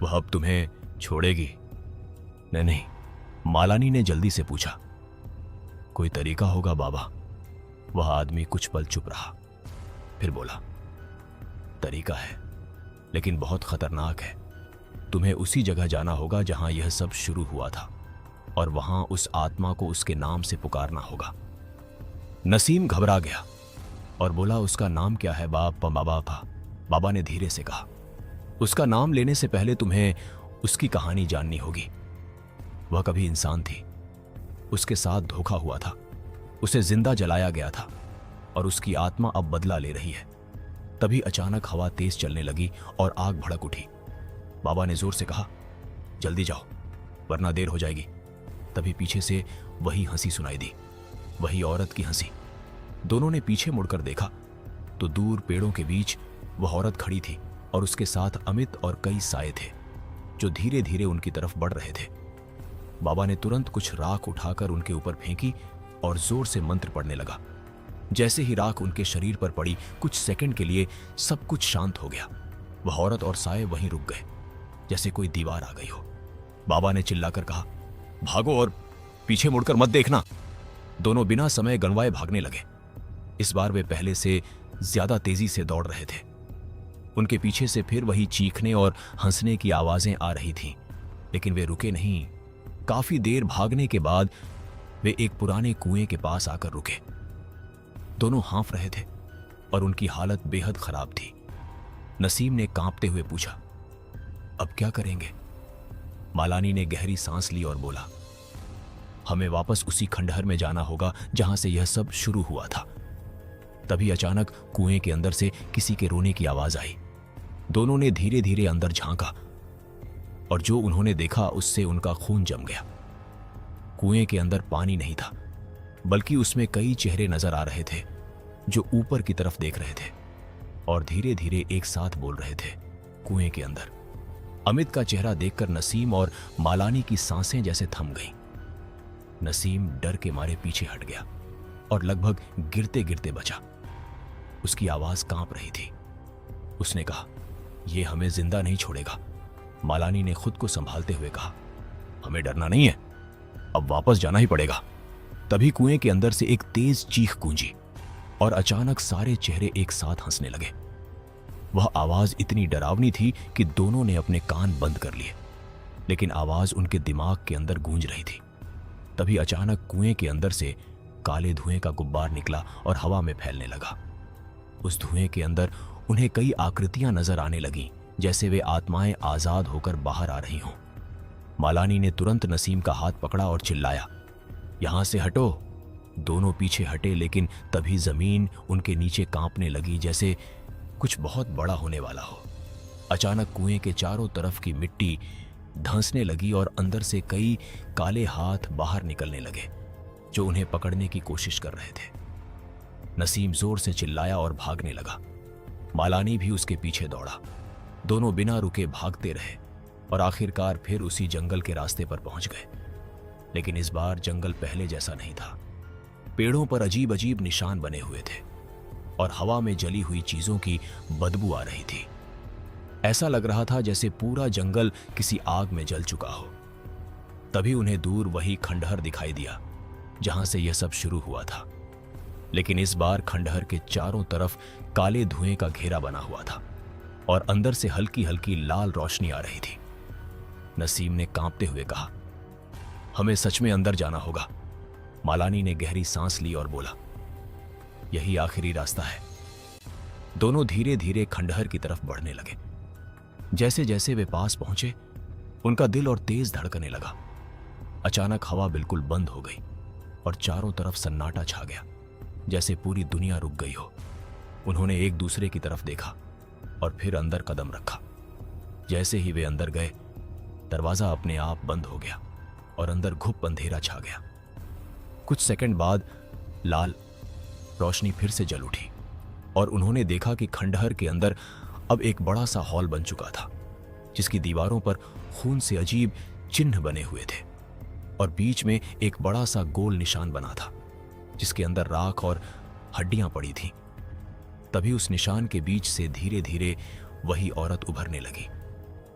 वह अब तुम्हें छोड़ेगी। नहीं, मालानी ने जल्दी से पूछा, कोई तरीका होगा बाबा? वह आदमी कुछ पल चुप रहा, फिर बोला, तरीका है, लेकिन बहुत खतरनाक है। तुम्हें उसी जगह जाना होगा जहां यह सब शुरू हुआ था, और वहां उस आत्मा को उसके नाम से पुकारना होगा। नसीम घबरा गया और बोला, उसका नाम क्या है बाबा? बाबा ने धीरे से कहा, उसका नाम लेने से पहले तुम्हें उसकी कहानी जाननी होगी। वह कभी इंसान थी, उसके साथ धोखा हुआ था, उसे जिंदा जलाया गया था और उसकी आत्मा अब बदला ले रही है। तभी अचानक हवा तेज चलने लगी और आग भड़क उठी। बाबा ने जोर से कहा, जल्दी जाओ वरना देर हो जाएगी। तभी पीछे से वही हंसी सुनाई दी, वही औरत की हंसी। दोनों ने पीछे मुड़कर देखा तो दूर पेड़ों के बीच वह औरत खड़ी थी और उसके साथ अमित और कई साए थे जो धीरे धीरे उनकी तरफ बढ़ रहे थे। बाबा ने तुरंत कुछ राख उठाकर उनके ऊपर फेंकी और जोर से मंत्र पढ़ने लगा। जैसे ही राख उनके शरीर पर पड़ी, कुछ सेकंड के लिए सब कुछ शांत हो गया। वह औरत और साए वहीं रुक गए, जैसे कोई दीवार आ गई हो। बाबा ने चिल्लाकर कहा, भागो और पीछे मुड़कर मत देखना। दोनों बिना समय गंवाए भागने लगे। इस बार वे पहले से ज्यादा तेजी से दौड़ रहे थे। उनके पीछे से फिर वही चीखने और हंसने की आवाजें आ रही थीं, लेकिन वे रुके नहीं। काफी देर भागने के बाद वे एक पुराने कुएं के पास आकर रुके। दोनों हाँफ रहे थे और उनकी हालत बेहद खराब थी। नसीम ने कांपते हुए पूछा, अब क्या करेंगे? मालानी ने गहरी सांस ली और बोला, हमें वापस उसी खंडहर में जाना होगा जहां से यह सब शुरू हुआ था। तभी अचानक कुएं के अंदर से किसी के रोने की आवाज आई। दोनों ने धीरे धीरे अंदर झांका और जो उन्होंने देखा उससे उनका खून जम गया। कुएं के अंदर पानी नहीं था, बल्कि उसमें कई चेहरे नजर आ रहे थे जो ऊपर की तरफ देख रहे थे और धीरे धीरे एक साथ बोल रहे थे। कुएं के अंदर अमित का चेहरा देखकर नसीम और मालानी की सांसें जैसे थम गईं। नसीम डर के मारे पीछे हट गया और लगभग गिरते गिरते बचा। उसकी आवाज कांप रही थी। उसने कहा, यह हमें जिंदा नहीं छोड़ेगा। मालानी ने खुद को संभालते हुए कहा, हमें डरना नहीं है, अब वापस जाना ही पड़ेगा। तभी कुएं के अंदर से एक तेज चीख गूंजी और अचानक सारे चेहरे एक साथ हंसने लगे। वह आवाज इतनी डरावनी थी कि दोनों ने अपने कान बंद कर लिए, लेकिन आवाज उनके दिमाग के अंदर गूंज रही थी। तभी अचानक कुएं के अंदर से काले धुएं का गुब्बार निकला और हवा में फैलने लगा। उस धुएं के अंदर उन्हें कई आकृतियां नजर आने लगीं, जैसे वे आत्माएं आजाद होकर बाहर आ रही हों। मालानी ने तुरंत नसीम का हाथ पकड़ा और चिल्लाया, यहां से हटो। दोनों पीछे हटे, लेकिन तभी जमीन उनके नीचे कांपने लगी, जैसे कुछ बहुत बड़ा होने वाला हो। अचानक कुएं के चारों तरफ की मिट्टी धंसने लगी और अंदर से कई काले हाथ बाहर निकलने लगे, जो उन्हें पकड़ने की कोशिश कर रहे थे। नसीम जोर से चिल्लाया और भागने लगा। मालानी भी उसके पीछे दौड़ा। दोनों बिना रुके भागते रहे और आखिरकार फिर उसी जंगल के रास्ते पर पहुंच गए। लेकिन इस बार जंगल पहले जैसा नहीं था। पेड़ों पर अजीब अजीब निशान बने हुए थे और हवा में जली हुई चीजों की बदबू आ रही थी। ऐसा लग रहा था जैसे पूरा जंगल किसी आग में जल चुका हो। तभी उन्हें दूर वही खंडहर दिखाई दिया जहां से यह सब शुरू हुआ था। लेकिन इस बार खंडहर के चारों तरफ काले धुएं का घेरा बना हुआ था और अंदर से हल्की हल्की लाल रोशनी आ रही थी। नसीम ने कांपते हुए कहा, हमें सच में अंदर जाना होगा। मालानी ने गहरी सांस ली और बोला, यही आखिरी रास्ता है। दोनों धीरे धीरे खंडहर की तरफ बढ़ने लगे। जैसे जैसे वे पास पहुंचे, उनका दिल और तेज धड़कने लगा। अचानक हवा बिल्कुल बंद हो गई और चारों तरफ सन्नाटा छा गया, जैसे पूरी दुनिया रुक गई हो। उन्होंने एक दूसरे की तरफ देखा और फिर अंदर कदम रखा। जैसे ही वे अंदर गए, दरवाजा अपने आप बंद हो गया और अंदर घुप अंधेरा छा गया। कुछ सेकंड बाद लाल रोशनी फिर से जल उठी और उन्होंने देखा कि खंडहर के अंदर अब एक बड़ा सा हॉल बन चुका था, जिसकी दीवारों पर खून से अजीब चिन्ह बने हुए थे और बीच में एक बड़ा सा गोल निशान बना था, जिसके अंदर राख और हड्डियां पड़ी थीं। तभी उस निशान के बीच से धीरे धीरे वही औरत उभरने लगी।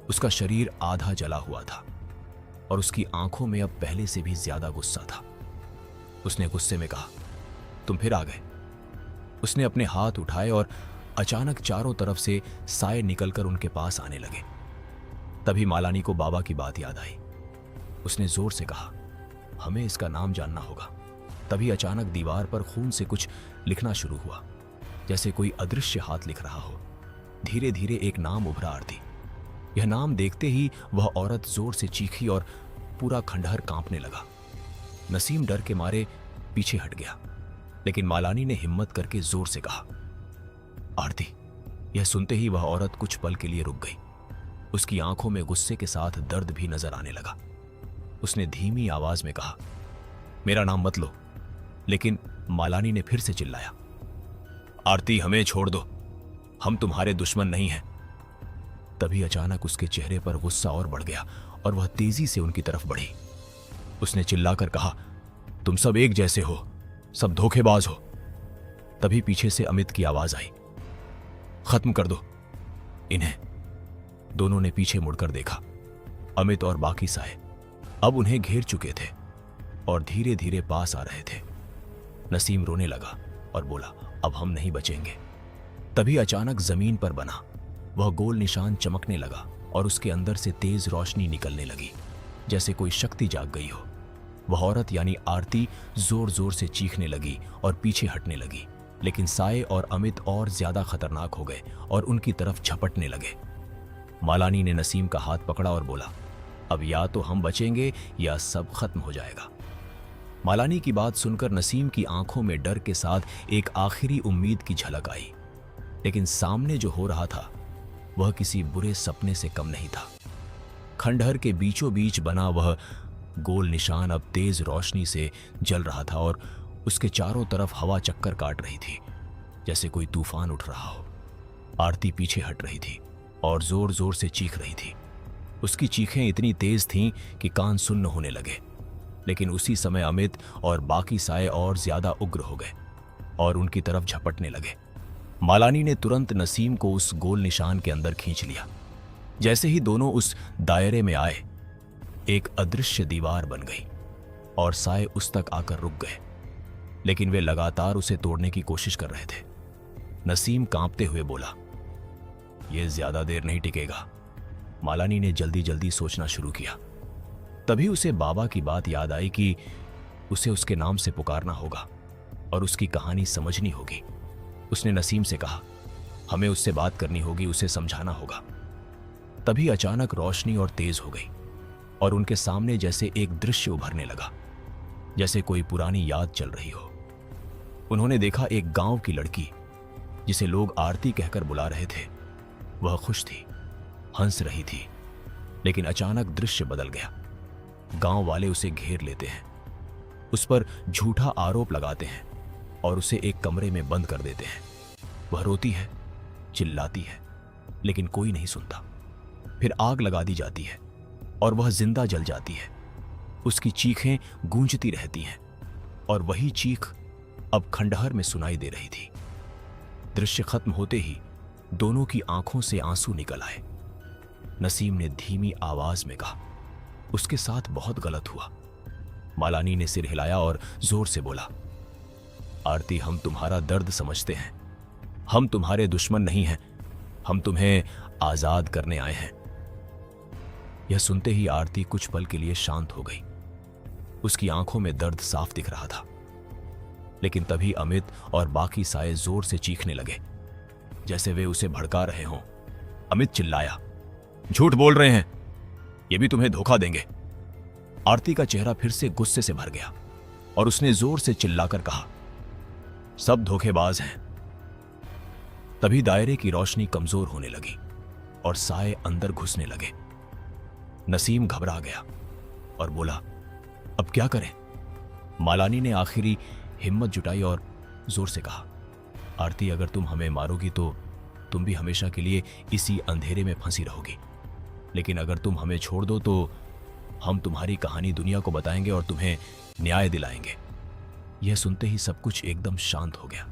उसका शरीर आधा जला हुआ था और उसकी आंखों में अब पहले से भी ज्यादा गुस्सा था। उसने गुस्से में कहा, तुम फिर आ गए। उसने अपने हाथ उठाए और अचानक चारों तरफ से साए निकलकर उनके पास आने लगे। तभी मालानी को बाबा की बात याद आई। उसने जोर से कहा, हमें इसका नाम जानना होगा। तभी अचानक दीवार पर खून से कुछ लिखना शुरू हुआ, जैसे कोई अदृश्य हाथ लिख रहा हो। धीरे धीरे एक नाम उभरा, आरती। यह नाम देखते ही वह औरत जोर से चीखी और पूरा खंडहर कांपने लगा। नसीम डर के मारे पीछे हट गया, लेकिन मालानी ने हिम्मत करके जोर से कहा, आरती। यह सुनते ही वह औरत कुछ पल के लिए रुक गई। उसकी आंखों में गुस्से के साथ दर्द भी नजर आने लगा। उसने धीमी आवाज में कहा, मेरा नाम मत लो। लेकिन मालानी ने फिर से चिल्लाया, आरती हमें छोड़ दो, हम तुम्हारे दुश्मन नहीं हैं। तभी अचानक उसके चेहरे पर गुस्सा और बढ़ गया और वह तेजी से उनकी तरफ बढ़ी। उसने चिल्लाकर कहा, तुम सब एक जैसे हो, सब धोखेबाज हो। तभी पीछे से अमित की आवाज आई, खत्म कर दो इन्हें। दोनों ने पीछे मुड़कर देखा। अमित और बाकी साए अब उन्हें घेर चुके थे और धीरे धीरे पास आ रहे थे। नसीम रोने लगा और बोला, अब हम नहीं बचेंगे। तभी अचानक जमीन पर बना वह गोल निशान चमकने लगा और उसके अंदर से तेज रोशनी निकलने लगी, जैसे कोई शक्ति जाग गई हो। वह औरत यानी आरती जोर जोर से चीखने लगी और पीछे हटने लगी, लेकिन साए और अमित और ज्यादा खतरनाक हो गए और उनकी तरफ झपटने लगे। मालानी ने नसीम का हाथ पकड़ा और बोला, अब या तो हम बचेंगे या सब खत्म हो जाएगा। मालानी की बात सुनकर नसीम की आंखों में डर के साथ एक आखिरी उम्मीद की झलक आई, लेकिन सामने जो हो रहा था वह किसी बुरे सपने से कम नहीं था। खंडहर के बीचों बीच बना वह गोल निशान अब तेज रोशनी से जल रहा था और उसके चारों तरफ हवा चक्कर काट रही थी, जैसे कोई तूफान उठ रहा हो। आरती पीछे हट रही थी और जोर जोर से चीख रही थी। उसकी चीखें इतनी तेज थीं कि कान सुन्न होने लगे। लेकिन उसी समय अमित और बाकी साए और ज्यादा उग्र हो गए और उनकी तरफ झपटने लगे। मालानी ने तुरंत नसीम को उस गोल निशान के अंदर खींच लिया। जैसे ही दोनों उस दायरे में आए, एक अदृश्य दीवार बन गई और साए उस तक आकर रुक गए, लेकिन वे लगातार उसे तोड़ने की कोशिश कर रहे थे। नसीम कांपते हुए बोला, यह ज्यादा देर नहीं टिकेगा। मालानी ने जल्दी जल्दी सोचना शुरू किया। तभी उसे बाबा की बात याद आई कि उसे उसके नाम से पुकारना होगा और उसकी कहानी समझनी होगी। उसने नसीम से कहा, हमें उससे बात करनी होगी, उसे समझाना होगा। तभी अचानक रोशनी और तेज हो गई और उनके सामने जैसे एक दृश्य उभरने लगा, जैसे कोई पुरानी याद चल रही हो। उन्होंने देखा एक गांव की लड़की जिसे लोग आरती कहकर बुला रहे थे। वह खुश थी, हंस रही थी, लेकिन अचानक दृश्य बदल गया। गांव वाले उसे घेर लेते हैं, उस पर झूठा आरोप लगाते हैं और उसे एक कमरे में बंद कर देते हैं। वह रोती है, चिल्लाती है, लेकिन कोई नहीं सुनता। फिर आग लगा दी जाती है और वह जिंदा जल जाती है। उसकी चीखें गूंजती रहती हैं और वही चीख अब खंडहर में सुनाई दे रही थी। दृश्य खत्म होते ही दोनों की आंखों से आंसू निकल आए। नसीम ने धीमी आवाज में कहा, उसके साथ बहुत गलत हुआ। मालानी ने सिर हिलाया और जोर से बोला, आरती, हम तुम्हारा दर्द समझते हैं। हम तुम्हारे दुश्मन नहीं हैं, हम तुम्हें आजाद करने आए हैं। यह सुनते ही आरती कुछ पल के लिए शांत हो गई। उसकी आंखों में दर्द साफ दिख रहा था। लेकिन तभी अमित और बाकी साए जोर से चीखने लगे, जैसे वे उसे भड़का रहे हों। अमित चिल्लाया, झूठ बोल रहे हैं, ये भी तुम्हें धोखा देंगे। आरती का चेहरा फिर से गुस्से से भर गया और उसने जोर से चिल्लाकर कहा, सब धोखेबाज हैं। तभी दायरे की रोशनी कमजोर होने लगी और साए अंदर घुसने लगे। नसीम घबरा गया और बोला, अब क्या करें? मालानी ने आखिरी हिम्मत जुटाई और जोर से कहा, आरती, अगर तुम हमें मारोगी तो तुम भी हमेशा के लिए इसी अंधेरे में फंसी रहोगी। लेकिन अगर तुम हमें छोड़ दो तो हम तुम्हारी कहानी दुनिया को बताएंगे और तुम्हें न्याय दिलाएंगे। यह सुनते ही सब कुछ एकदम शांत हो गया।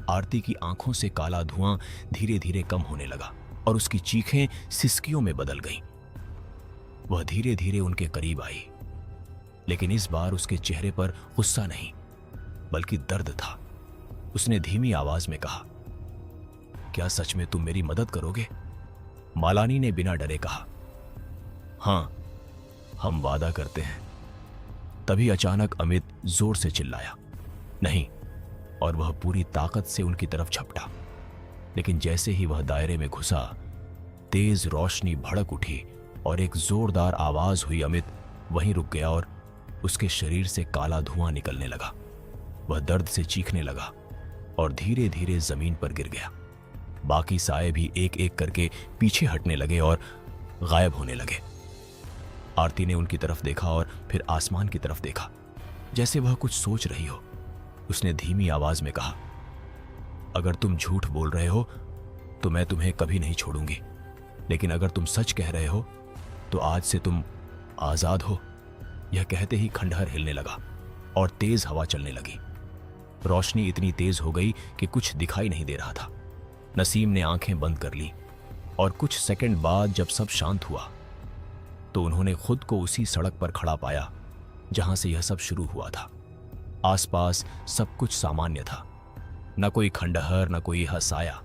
आरती की आंखों से काला धुआं धीरे धीरे कम होने लगा और उसकी चीखें सिसकियों में बदल गईं। वह धीरे धीरे उनके करीब आई, लेकिन इस बार उसके चेहरे पर गुस्सा नहीं बल्कि दर्द था। उसने धीमी आवाज में कहा, क्या सच में तुम मेरी मदद करोगे? मालानी ने बिना डरे कहा, हां, हम वादा करते हैं। तभी अचानक अमित जोर से चिल्लाया, नहीं, और वह पूरी ताकत से उनकी तरफ झपटा। लेकिन जैसे ही वह दायरे में घुसा, तेज रोशनी भड़क उठी और एक जोरदार आवाज हुई। अमित वहीं रुक गया और उसके शरीर से काला धुआं निकलने लगा। वह दर्द से चीखने लगा और धीरे धीरे जमीन पर गिर गया। बाकी साए भी एक एक करके पीछे हटने लगे और गायब होने लगे। आरती ने उनकी तरफ देखा और फिर आसमान की तरफ देखा, जैसे वह कुछ सोच रही हो। उसने धीमी आवाज में कहा, अगर तुम झूठ बोल रहे हो तो मैं तुम्हें कभी नहीं छोड़ूंगी, लेकिन अगर तुम सच कह रहे हो तो आज से तुम आजाद हो। यह कहते ही खंडहर हिलने लगा और तेज हवा चलने लगी। रोशनी इतनी तेज हो गई कि कुछ दिखाई नहीं दे रहा था। नसीम ने आंखें बंद कर ली और कुछ सेकंड बाद जब सब शांत हुआ तो उन्होंने खुद को उसी सड़क पर खड़ा पाया जहां से यह सब शुरू हुआ था। आसपास सब कुछ सामान्य था, न कोई खंडहर, न कोई हसाया,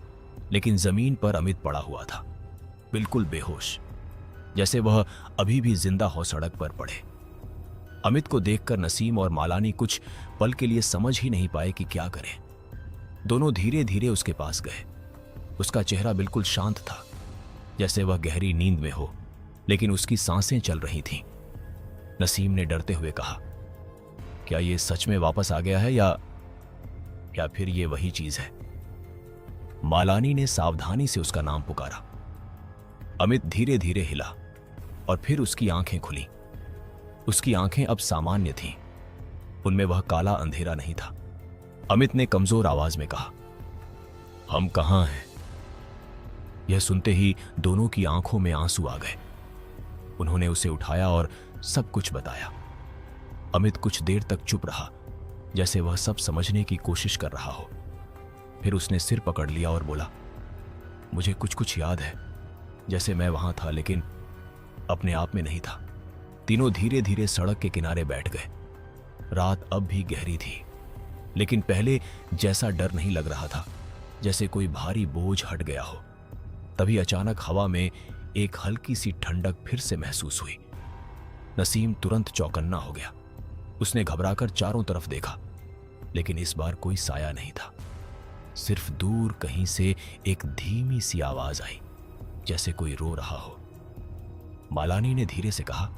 लेकिन जमीन पर अमित पड़ा हुआ था, बिल्कुल बेहोश, जैसे वह अभी भी जिंदा हो सड़क पर पड़े। अमित को देखकर नसीम और मालानी कुछ पल के लिए समझ ही नहीं पाए कि क्या करें। दोनों धीरे धीरे उसके पास गए। उसका चेहरा बिल्कुल शांत था, जैसे वह गहरी नींद में हो, लेकिन उसकी सांसें चल रही थीं। नसीम ने डरते हुए कहा, क्या ये सच में वापस आ गया है या फिर ये वही चीज है? मालानी ने सावधानी से उसका नाम पुकारा। अमित धीरे धीरे हिला और फिर उसकी आंखें खुली। उसकी आंखें अब सामान्य थीं, उनमें वह काला अंधेरा नहीं था। अमित ने कमजोर आवाज में कहा, हम कहां हैं? यह सुनते ही दोनों की आंखों में आंसू आ गए। उन्होंने उसे उठाया और सब कुछ बताया। अमित कुछ देर तक चुप रहा, जैसे वह सब समझने की कोशिश कर रहा हो। फिर उसने सिर पकड़ लिया और बोला, मुझे कुछ कुछ याद है, जैसे मैं वहां था लेकिन अपने आप में नहीं था। तीनों धीरे धीरे सड़क के किनारे बैठ गए। रात अब भी गहरी थी, लेकिन पहले जैसा डर नहीं लग रहा था, जैसे कोई भारी बोझ हट गया हो। तभी अचानक हवा में एक हल्की सी ठंडक फिर से महसूस हुई। नसीम तुरंत चौकन्ना हो गया। उसने घबराकर चारों तरफ देखा, लेकिन इस बार कोई साया नहीं था। सिर्फ दूर कहीं से एक धीमी सी आवाज आई, जैसे कोई रो रहा हो। मालानी ने धीरे से कहा,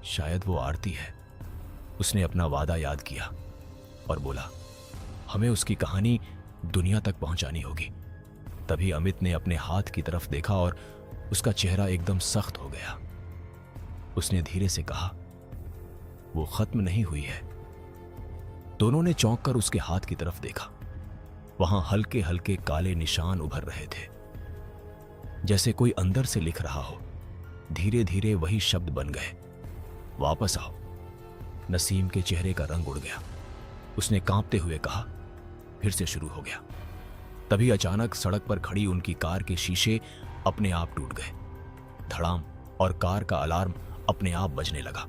शायद वो आरती है। उसने अपना वादा याद किया और बोला, हमें उसकी कहानी दुनिया तक पहुंचानी होगी। तभी अमित ने अपने हाथ की तरफ देखा और उसका चेहरा एकदम सख्त हो गया। उसने धीरे से कहा, वो खत्म नहीं हुई है। दोनों ने चौंक कर उसके हाथ की तरफ देखा। वहां हल्के हल्के काले निशान उभर रहे थे, जैसे कोई अंदर से लिख रहा हो। धीरे धीरे वही शब्द बन गए, वापस आओ। नसीम के चेहरे का रंग उड़ गया। उसने कांपते हुए कहा, फिर से शुरू हो गया। तभी अचानक सड़क पर खड़ी उनकी कार के शीशे अपने आप टूट गए। धड़ाम, और कार का अलार्म अपने आप बजने लगा।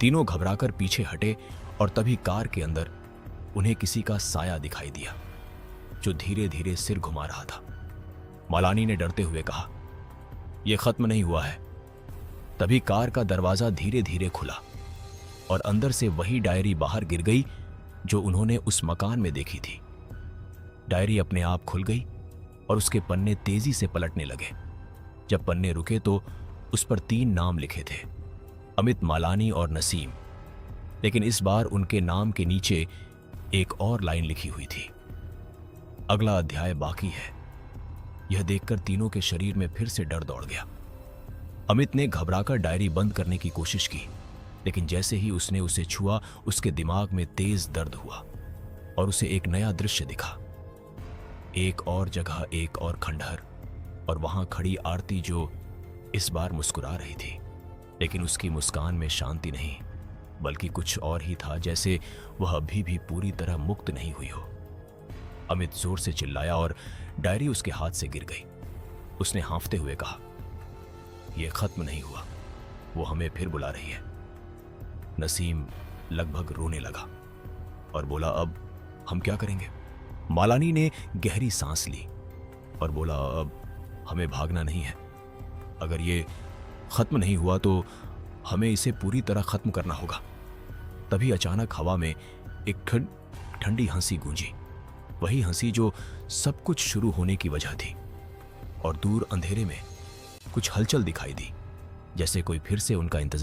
तीनों घबराकर पीछे हटे और तभी कार के अंदर उन्हें किसी का साया दिखाई दिया, जो धीरे धीरे सिर घुमा रहा था। मालानी ने डरते हुए कहा, यह खत्म नहीं हुआ है। तभी कार का दरवाजा धीरे धीरे खुला और अंदर से वही डायरी बाहर गिर गई जो उन्होंने उस मकान में देखी थी। डायरी अपने आप खुल गई और उसके पन्ने तेजी से पलटने लगे। जब पन्ने रुके तो उस पर 3 नाम लिखे थे, अमित, मालानी और नसीम। लेकिन इस बार उनके नाम के नीचे एक और लाइन लिखी हुई थी, अगला अध्याय बाकी है। यह देखकर तीनों के शरीर में फिर से डर दौड़ गया। अमित ने घबराकर डायरी बंद करने की कोशिश की, लेकिन जैसे ही उसने उसे छुआ, उसके दिमाग में तेज दर्द हुआ और उसे एक नया दृश्य दिखा। एक और जगह एक और खंडहर, और वहां खड़ी आरती, जो इस बार मुस्कुरा रही थी। लेकिन उसकी मुस्कान में शांति नहीं, बल्कि कुछ और ही था, जैसे वह अभी भी पूरी तरह मुक्त नहीं हुई हो। अमित जोर से चिल्लाया और डायरी उसके हाथ से गिर गई। उसने हाँफते हुए कहा, यह खत्म नहीं हुआ, वो हमें फिर बुला रही है। नसीम लगभग रोने लगा और बोला, अब हम क्या करेंगे? मालानी ने गहरी सांस ली और बोला, अब हमें भागना नहीं है। अगर ये खत्म नहीं हुआ तो हमें इसे पूरी तरह खत्म करना होगा। तभी अचानक हवा में एक ठंडी हंसी गूंजी, वही हंसी जो सब कुछ शुरू होने की वजह थी। और दूर अंधेरे में कुछ हलचल दिखाई दी, जैसे कोई फिर से उनका इंतजार